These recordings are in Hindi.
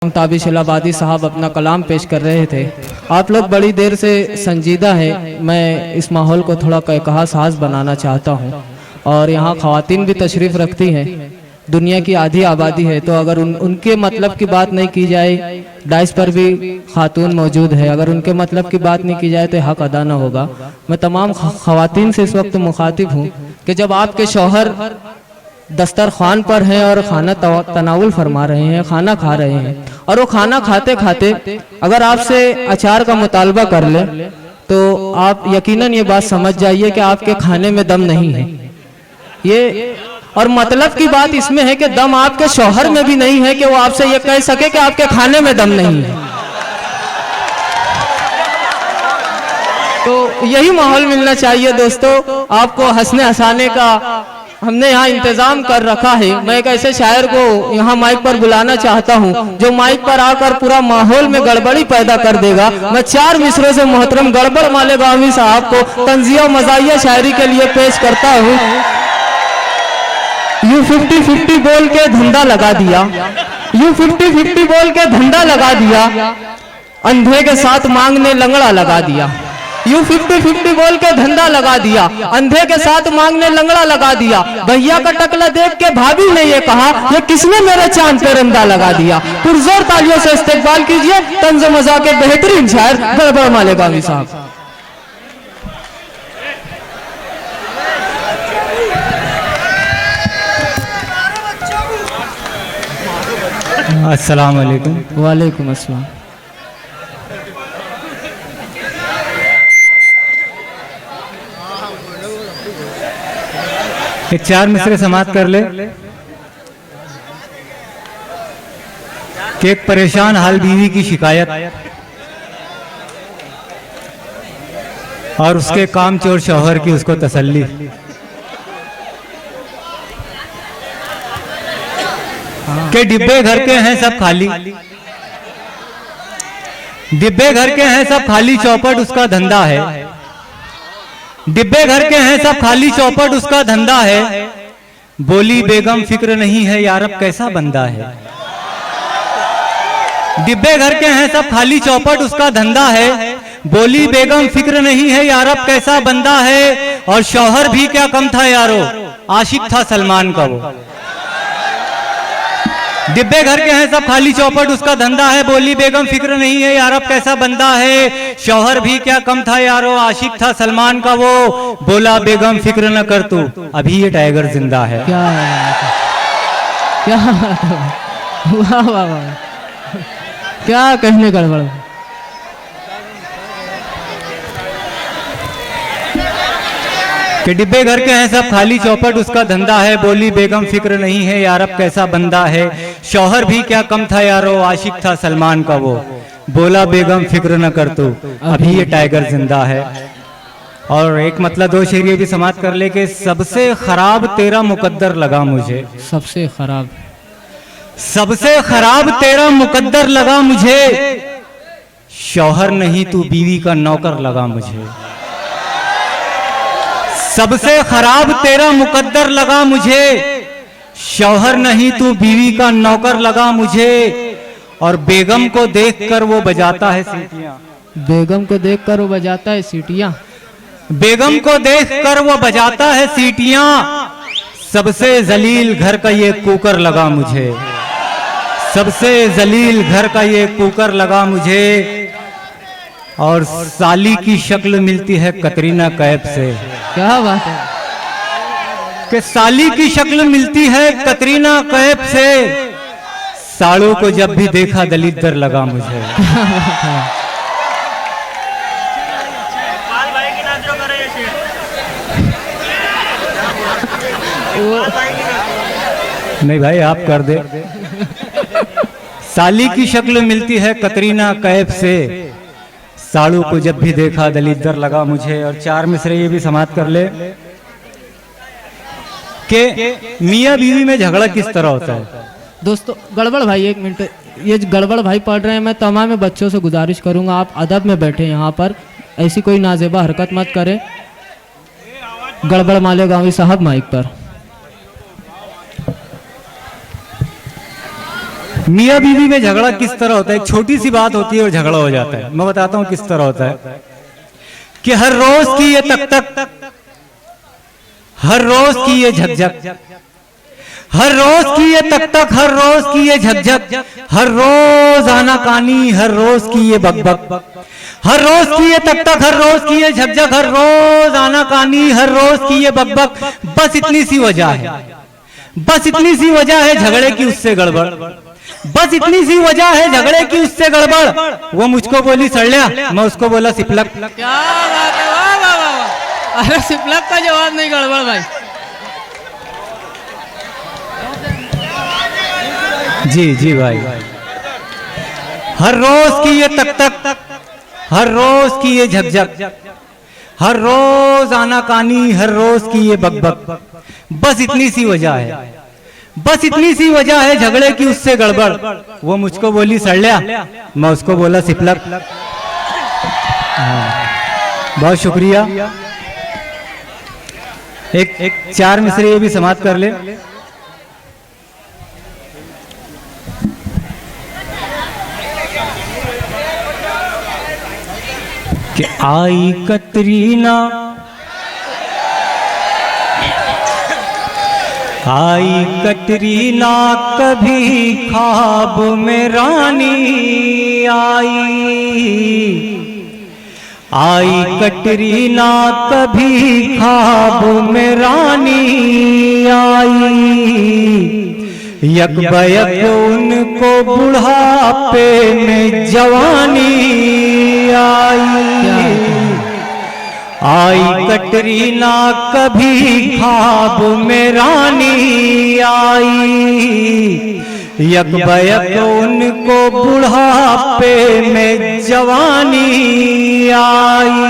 ताबिश इलाहाबादी साहब अपना कलाम पेश कर रहे थे। आप लोग बड़ी देर से संजीदा हैं। मैं इस माहौल को थोड़ा कहकहा साज बनाना चाहता हूं। और यहाँ ख़वातीन भी तशरीफ़ रखती हैं। दुनिया की आधी आबादी है, तो अगर उनके मतलब की बात नहीं की जाए, डाइस पर भी खातून मौजूद है, अगर उनके मतलब की बात नहीं की जाए तो हक अदा न होगा। मैं तमाम ख़वातीन से इस वक्त मुखातिब हूँ कि जब आपके शौहर दस्तरखान पर हैं और खाना तनावुल फरमा रहे हैं, खाना खा रहे हैं, और वो खाना खाते खाते अगर आपसे अचार का मुतालबा कर ले तो आप यकीनन ये बात समझ जाइए कि आपके खाने में दम नहीं है। ये और मतलब की बात इसमें है कि दम आपके शौहर में भी नहीं है कि वो आपसे ये कह सके कि आपके खाने में दम नहीं है। तो यही माहौल मिलना चाहिए दोस्तों। आपको हंसने हंसाने का हमने यहाँ इंतजाम कर रखा है। मैं एक ऐसे शायर को यहाँ माइक पर बुलाना चाहता हूँ जो माइक पर आकर पूरा माहौल में गड़बड़ी पैदा कर देगा। मैं चार मिसरों से मोहतरम गड़बड़ मालेगामी साहब को तंज़िया मज़ाहिया शायरी के लिए पेश करता हूँ। यू 50-50 बोल के धंधा लगा दिया, यू 50-50 बोल के धंधा लगा दिया, अंधे के साथ मांगने लंगड़ा लगा दिया। यू 50-50 बोल के धंधा लगा दिया, अंधे के साथ मांगने लंगड़ा लगा दिया। भैया का टकला देख के भाभी ने ये कहा, ये किसने मेरे चांद पे रंदा लगा दिया। पुरजोर तालियों से इस्तेकबाल कीजिए तंज़ मज़ा के बेहतरीन शायर गड़बड़ मालेगामी साहब। अस्सलाम वालेकुम। वालेकुम अस्सलाम। एक चार मिसरे समाप्त कर ले कि एक परेशान हाल बीवी की शिकायत और उसके कामचोर शौहर की उसको तसल्ली। के डिब्बे घर के हैं सब खाली, डिब्बे घर के हैं सब खाली, चौपट उसका धंधा है। डिब्बे घर के हैं सब खाली, चौपट उसका धंधा है। बोली बेगम फिक्र नहीं है यारब कैसा बंदा है। डिब्बे घर के हैं सब खाली, चौपट उसका धंधा है। बोली बेगम फिक्र नहीं है यारब कैसा बंदा है। और शौहर भी क्या कम था यारो, आशिक था सलमान का वो। डिब्बे घर के हैं सब खाली, चौपट उसका धंधा है। बोली बेगम फिक्र नहीं है यारब कैसा बंदा है। शौहर भी क्या कम था यारो, आशिक था सलमान का वो। बोला बेगम फिक्र न कर तू, अभी ये टाइगर जिंदा है। क्या क्या वाह वाह वाह, क्या कहने गड़बड़। कि डिब्बे घर के हैं सब खाली, चौपट उसका धंधा है। बोली बेगम फिक्र नहीं है यारब कैसा बंदा है। शौहर भी क्या कम था यारो, आशिक था सलमान का वो। बोला बेगम फिक्र न कर तू, अभी ये टाइगर जिंदा है। और एक मतलब दो शेर ये भी समाप्त कर ले कि सबसे खराब तेरा मुकद्दर लगा मुझे, सबसे खराब, सबसे खराब तेरा मुकद्दर लगा मुझे। शौहर नहीं तू बीवी का नौकर लगा मुझे। सबसे खराब तेरा मुकद्दर लगा मुझे। शौहर नहीं तू बीवी का नौकर लगा मुझे। और बेगम को देखकर वो बजाता है सीटियां, बेगम को देखकर वो बजाता है सीटियां, बेगम को देखकर वो बजाता है सीटियां। सबसे जलील घर का ये कुकर लगा मुझे, सबसे जलील घर का ये कुकर लगा मुझे। और साली की शक्ल मिलती है कतरीना कैफ से। क्या बात है कि साली की शक्ल मिलती है कतरीना कैफ से। साड़ों को जब भी देखा दलिद्दर लगा मुझे। नहीं भाई आप कर दे। साली की शक्ल मिलती है कतरीना कैफ से। साड़ू को जब भी देखा दलिद्दर लगा मुझे। और चार मिसरे ये भी समाप्त कर ले कि मियाँ बीवी में झगड़ा किस तरह होता है। दोस्तों गड़बड़ भाई एक मिनट, ये गड़बड़ भाई पढ़ रहे हैं। मैं तमाम बच्चों से गुजारिश करूंगा आप अदब में बैठे यहाँ पर, ऐसी कोई नाजेबा हरकत मत करें। गड़बड़ मालेगामी साहब माइक पर। मियाँ बीवी में झगड़ा किस तरह होता है? एक छोटी सी बात होती है और झगड़ा हो जाता है। मैं बताता हूँ किस तरह होता है कि हर रोज की ये तक तक, हर रोज की ये झकझक, हर रोज की ये तक तक, हर रोज की ये झकझक, हर रोज आनाकानी, हर रोज की ये बकबक, हर रोज की ये तक तक, हर रोज की ये झकझक, हर रोज आनाकानी, हर रोज की ये बकबक। बस इतनी सी वजह है, बस इतनी सी वजह है झगड़े की उससे गड़बड़, बस इतनी सी वजह है झगड़े की उससे गड़बड़। वो मुझको बोली सड़लिया, मैं उसको बोला सिपलक। क्या बात है, वाह वाह वाह वाह। अरे सिपलक का जवाब नहीं गड़बड़ भाई। जी जी भाई। हर रोज की ये तक तक, हर रोज की ये झकझक, हर रोज आनाकानी, हर रोज की ये बकबक। बस इतनी सी वजह है, बस इतनी सी वजह है झगड़े की उससे गड़बड़। वो मुझको बोली सड़लिया, मैं उसको बोला सिपलक। बहुत शुक्रिया। एक 4 मिसरे ये भी समाप्त कर ले। कि आई कतरीना, आई कतरीना कभी ख्वाब में रानी आई, आई कतरीना कभी ख्वाब में रानी आई। यकबयक उनको बुढ़ापे में जवानी आई, आई कटरीना कभी ख्वाब में रानी आई। यकबयक उनको बुढ़ापे में जवानी आई।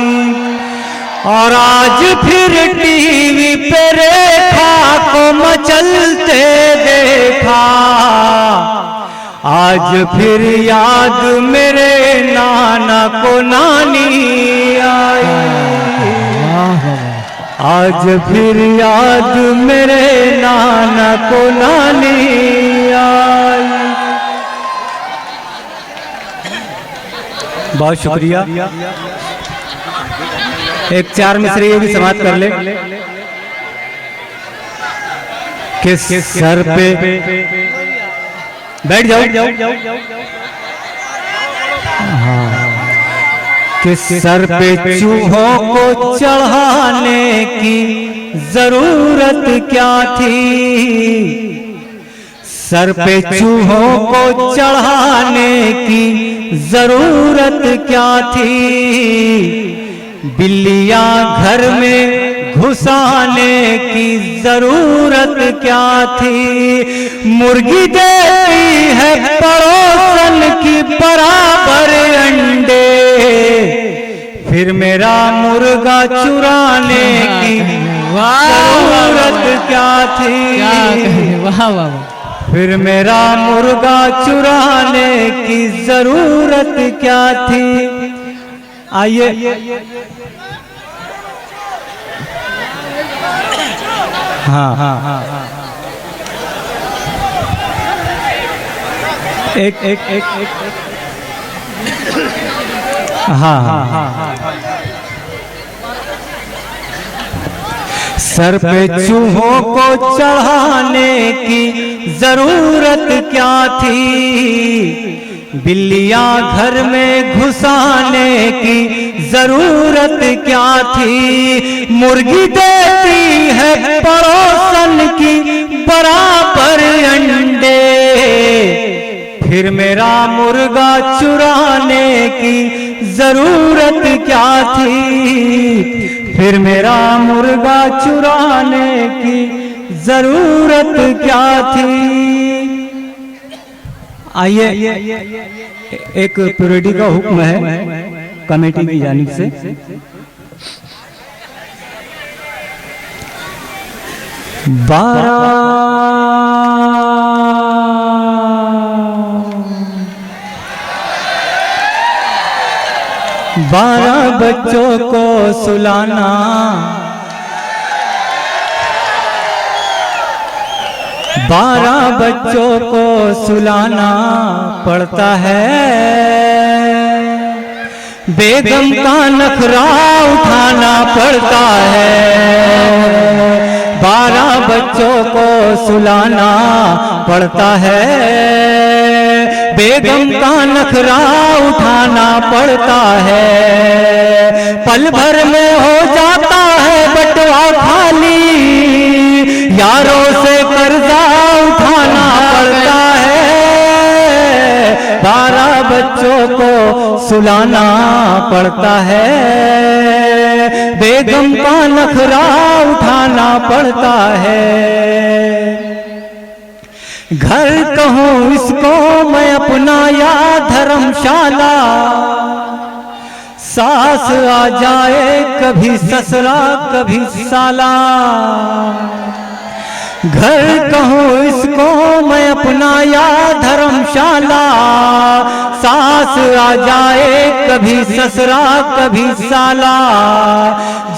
और आज फिर टीवी पे रेखा को मचलते देखा, आज फिर याद मेरे नाना को नानी आई, आज फिर याद मेरे नाना को नानी आई। बहुत शुक्रिया। एक 4 मिसरे ये भी समाप्त कर ले। किस सर पे बैठ जाओ। हाँ, किस सर पे चूहों को चढ़ाने की जरूरत क्या थी, सर पे चूहों को चढ़ाने की जरूरत क्या थी। बिल्लियां घर में घुसाने की जरूरत क्या थी। मुर्गी देती है पड़ोसन की बराबर अंडे, फिर मेरा मुर्गा चुराने की जरूरत क्या थी। वाह वाह। फिर मेरा मुर्गा चुराने की जरूरत क्या थी। आइए हाँ, एक हाँ। सर पे चूहों को चढ़ाने की जरूरत क्या थी। बिल्लियां घर में घुसाने की जरूरत क्या थी। मुर्गी देती है पड़ोसन की बराबर अंडे, फिर मेरा मुर्गा चुराने की जरूरत क्या थी। फिर मेरा मुर्गा चुराने की जरूरत क्या थी। आइए, एक प्योरिटी का हुक्म है कमेटी की जानिब से। बारह बच्चों को सुलाना, 12 बच्चों को सुलाना पड़ता है, बेगम का नखरा उठाना पड़ता है। 12 बच्चों को सुलाना पड़ता है, बेगम का नखरा उठाना पड़ता है। पल भर में हो जाता है बटवा खाली, यारों से कर्जा उठाना पड़ता है। 12 बच्चों को सुलाना पड़ता है, बेगम का नखरा उठाना पड़ता है। घर कहूँ इसको मैं अपना या धर्मशाला, सास आ जाए कभी ससुरा कभी साला। घर कहूँ इसको मैं अपना या धर्मशाला, सास आ जाए कभी ससुरा कभी साला।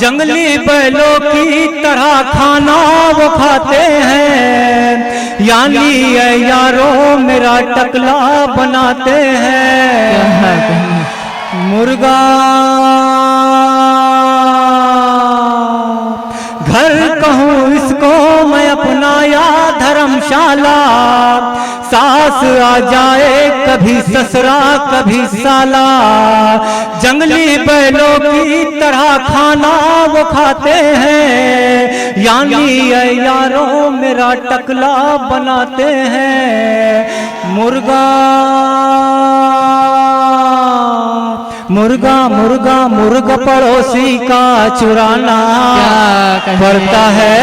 जंगली बैलों की तरह खाना वो खाते हैं, यानी ये यारों मेरा टकला बनाते हैं। मुर्गा घर कहूँ इसको मैं अपना या धर्मशाला, सास आ जाए कभी ससुरा कभी साला। जंगली बैलों की तरह खाना वो खाते हैं, यानी ये यारों मेरा टकला बनाते हैं। मुर्गा मुर्गा मुर्गा मुर्गा पड़ोसी का चुराना पड़ता है।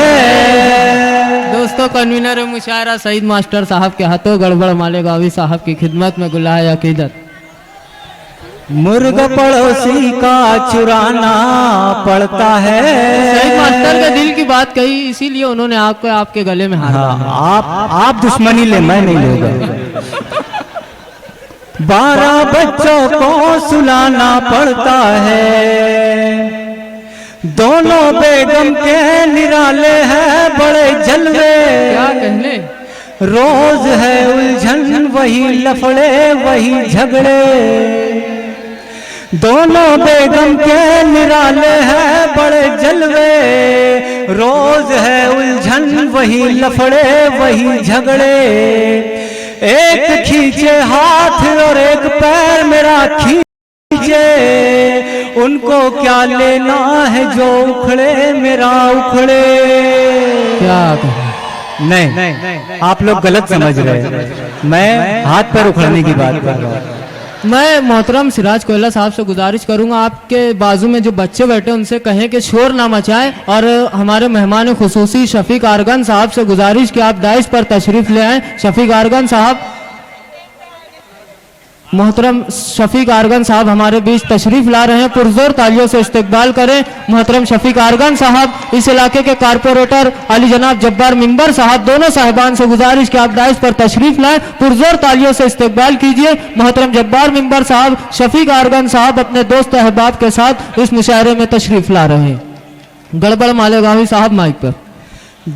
दोस्तों, कन्वीनर मुशायरा सईद मास्टर साहब के हाथों गड़बड़ मालेगावी साहब की खिदमत में गुलाह अकीदत। मुर्गा पड़ोसी का चुराना पड़ता है। सईद मास्टर के दिल की बात कही, इसीलिए उन्होंने आपको आपके गले में हाथ हाँ, आप दुश्मनी ले, मैं नहीं लूंगा। 12 बच्चों को सुलाना पड़ता है, दोनों बेगम के निराले हैं बड़े जलवे। क्या कहने, रोज है उलझन वही लफड़े वही झगड़े। दोनों बेगम के निराले हैं बड़े जलवे, रोज है उलझन वही लफड़े वही झगड़े। एक खींचे हाथ और एक पैर मेरा खींचे, उनको क्या लेना है जो उखड़े मेरा उखड़े। क्या कहने? नहीं, आप लोग गलत समझ रहे हैं, मैं हाथ पैर उखड़ने की बात कर रहा हूँ। मैं मोहतरम सिराज कोयला साहब से गुजारिश करूंगा, आपके बाजू में जो बच्चे बैठे उनसे कहें कि शोर ना मचाएं, और हमारे मेहमान खुसूसी शफीक आरगन साहब से गुजारिश कि आप दाइश पर तशरीफ ले आएं। शफीक आरगन साहब, मोहतरम शफीक आरगन साहब हमारे बीच तशरीफ ला रहे हैं, पुरजोर तालियों से इस्तकबाल करें। मोहतरम शफीक आरगन साहब, इस इलाके के कारपोरेटर अली जनाब जब्बार मिंबर साहब, दोनों साहिबान से गुजारिश कि आप दाइश पर तशरीफ लाएं, पुरजोर तालियों से इस्तकबाल कीजिए। मोहतरम जब्बार मिंबर साहब, शफीक आरगन साहब अपने दोस्त अहबाब के साथ इस मुशायरे में तशरीफ ला रहे हैं। गड़बड़ मालेगावी साहब माइक पर।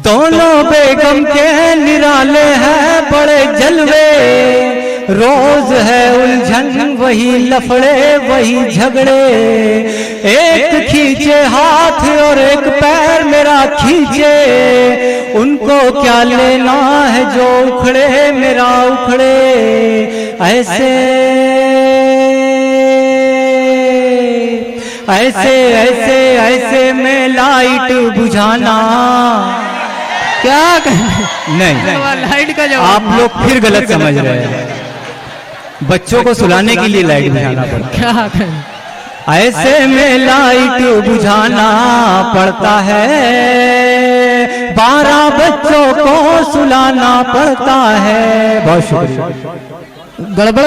दोनों बेगम के निराले हैं बड़े जलवे, रोज है उलझन वही लफड़े वही झगड़े। एक खींचे हाथ और एक पैर मेरा खींचे, उनको क्या लेना है जो उखड़े मेरा उखड़े। ऐसे ऐसे ऐसे ऐसे में लाइट बुझाना। क्या कहने? नहीं, लाइट का जवाब आप लोग फिर गलत समझ रहे हैं। बच्चों को सुलाने के लिए लाइट बुझाना पड़ता है। क्या कहने? ऐसे में लाइट बुझाना पड़ता है, 12 बच्चों को सुलाना पड़ता है। बहुत शुक्रिया। गड़बड़